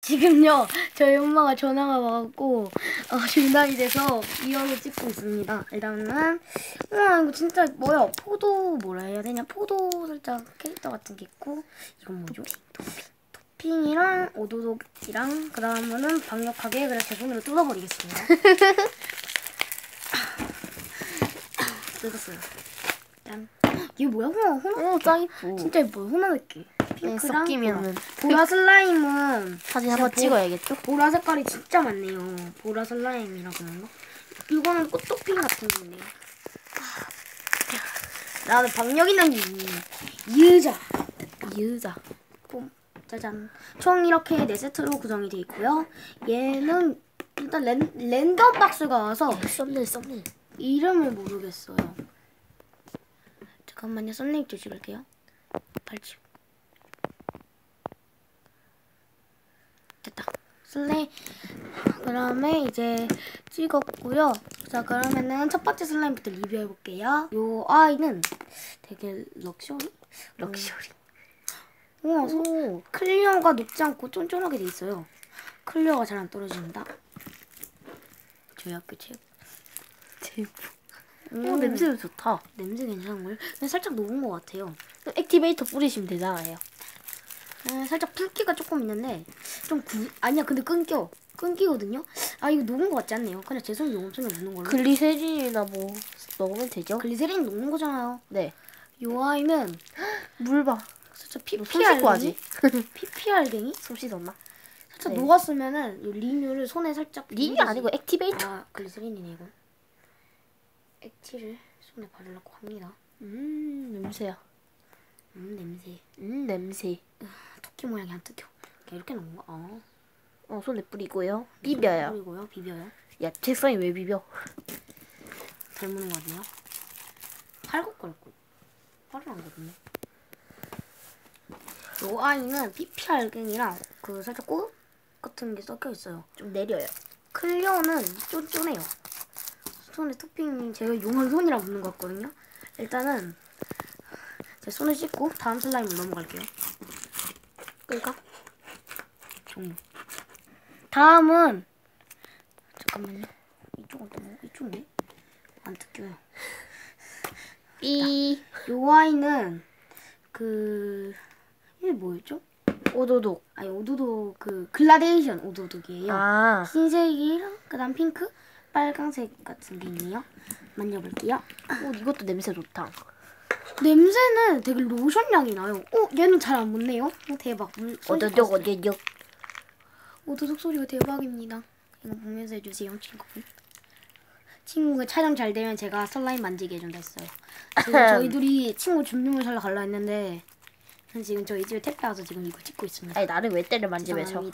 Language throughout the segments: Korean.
지금요 저희 엄마가 전화가 와갖고 중단이 돼서 이어서 찍고 있습니다. 일단은 이거 진짜 뭐야 포도 뭐라 해야 되냐 포도 살짝 캐릭터 같은 게 있고 이건 뭐죠? 토핑이랑 오도독이랑 그 다음은 강력하게 그냥 제 손으로 뜯어버리겠습니다. 뜯었어요. 일단 이게 뭐야 호나? 짱 이쁘. 진짜 예뻐요. 호나 느낌. 핑크랑 섞이면은 보라 슬라임은 사진 한번 찍어야겠죠? 보라 색깔이 진짜 많네요. 보라 슬라임이라고 하나? 이거는 꽃토핑 같은 거네요. 나는 박력 있는 유자. 짜잔. 총 이렇게 4세트로 구성이 되어 있고요. 얘는 일단 랜덤 박스가 와서 썸네일. 이름을 모르겠어요. 잠깐만요. 썸네일 좀 찍을게요. 발집. 됐다. 그다음에 이제 찍었고요. 자, 그러면은 첫 번째 슬라임부터 리뷰해 볼게요. 요 아이는 되게 럭셔리. 우와, 클리어가 녹지 않고 쫀쫀하게 돼 있어요. 클리어가 잘 안 떨어집니다. 저희 학교 체육. 냄새도 좋다. 냄새 괜찮은 걸? 근데 살짝 녹은 것 같아요. 액티베이터 뿌리시면 되잖아요. 살짝 붉기가 조금 있는데 아니야 근데 끊기거든요. 아 이거 녹은 것 같지 않네요. 그냥 제 손이 엄청 녹는 걸로. 글리세린이나 뭐 넣으면 되죠? 글리세린 녹는 거잖아요. 네. 요 아이는 물 봐. 살짝 손 씻고 하지? PP알갱이? 손 씻었나? 살짝 네. 녹았으면은 요 리뉴를 손에 살짝 린이 아니고 액티베이터. 아 글리세린이네 이건. 액티를 손에 바르려고 합니다. 냄새야. 냄새. 냄새. 토끼 모양이 안 뜯겨. 이렇게 넣은 거? 손에 뿌리고요. 비벼요. 뿌리고요. 비벼요. 야, 책상에 왜 비벼? 닮은 거 같네요. 팔국거렸고 팔을 안 거든요. 요 아이는 PP알갱이랑 그 살짝 꽃 같은 게 섞여 있어요. 좀 내려요. 클리어는 쫀쫀해요. 손에 토핑 제가 용한 손이라 붙는 것 같거든요. 일단은 제 손을 씻고 다음 슬라임으로 넘어갈게요. 끌까? 종료. 다음은 잠깐만요. 이쪽은 너무 이쪽인데 안 뜯겨요. 삐. 요 아이는 이게 뭐였죠? 오도독. 아니 오도독 글라데이션 오도독이에요. 아. 흰색이랑 그다음 핑크, 빨강색 같은 게 있네요. 만져볼게요. 이것도 냄새 좋다. 냄새는 되게 로션 향이 나요. 얘는 잘 안 묻네요. 대박. 오도독. 오도독 소리가 대박입니다. 이거 보면서 해주세요, 친구분. 친구가 촬영 잘 되면 제가 슬라임 만지게 해준다 했어요. 지금 저희 둘이 친구 준비물 사러 가려 했는데 지금 저희 집에 택배 와서 지금 이거 찍고 있습니다. 아니 나를 왜 때려 만지면서.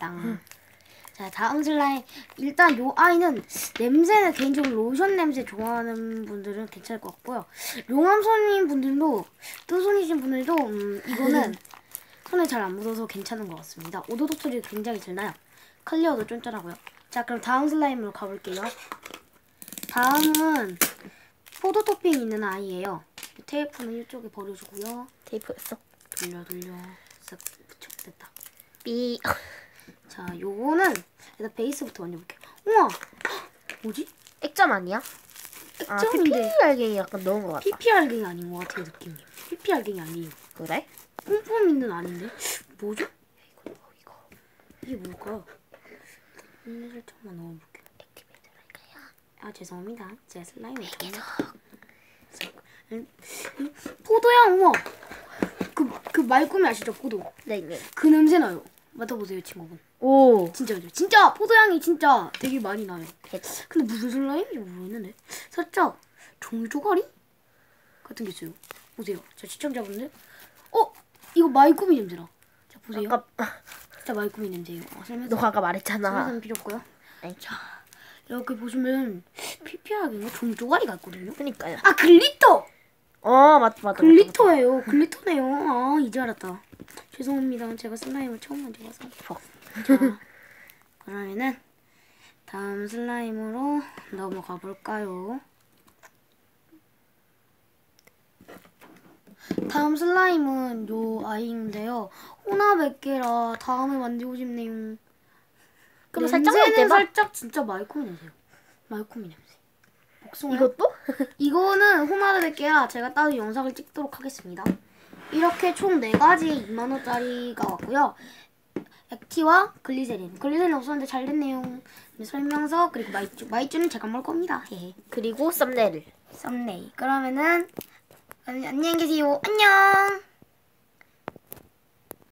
자, 다음 슬라임. 일단 요 아이는 냄새는 개인적으로 로션 냄새 좋아하는 분들은 괜찮을 것 같고요. 용암손인 분들도 뜨손이신 분들도 이거는 손에 잘 안 묻어서 괜찮은 것 같습니다. 오도독 소리 굉장히 잘 나요. 클리어도 쫀쫀하고요. 자, 그럼 다음 슬라임으로 가볼게요. 다음은 포도 토핑 있는 아이예요. 테이프는 이쪽에 버려주고요. 테이프였어? 돌려 싹 붙여. 됐다. 삐. 자, 요거는 일단 베이스부터 만져볼게요. 우와! 뭐지? 액점 아니야? 액점인데 PP알갱이 약간 넣은 것 같다. PP알갱이 아닌 것 같아요, 느낌이. PP알갱이 아니에요. 그래? 폼폼있는 아닌데? 뭐죠? 이거. 이게 뭘까요? 살짝만 넣어볼게요. 액티베이터 할까요? 아, 죄송합니다. 제 슬라임이 포도향, 우와! 그 말꿈이 아시죠, 포도? 네. 그 냄새 나요. 맡아보세요, 친구분. 오. 진짜 포도향이 진짜 되게 많이 나요. 근데 무슨 슬라임인지 모르겠는데 살짝 종조가리 같은 게 있어요. 보세요. 자, 시청자분들. 이거 마이꾸미 냄새나. 자, 보세요. 진짜 마이꾸미 냄새예요. 너 아까 말했잖아. 설명은 필요 없고요. 자, 이렇게 보시면 피피하게 종조가리 같거든요. 그니까요. 아, 글리터! 맞다. 글리터예요. 글리터네요. 이제 알았다. 죄송합니다. 제가 슬라임을 처음 만져봐서. 자, 그러면은 다음 슬라임으로 넘어가 볼까요? 다음 슬라임은 요 아이인데요. 호나 100개라 다음에 만들고 싶네요. 그럼 살짝만 냄새는 떼봐. 살짝 진짜 마이코미 냄새요. 마이코미 냄새. 복숭아. 이것도? 이거는 호마르베케야. 제가 따로 영상을 찍도록 하겠습니다. 이렇게 총 4가지 2만원짜리가 왔고요. 액티와 글리세린. 글리세린 없었는데 잘 됐네요. 설명서 그리고 마이쮸. 마이쮸는 제가 먹을 겁니다. 헤헤. 그리고 썸네일. 썸네일. 그러면은 안녕히 계세요. 안녕.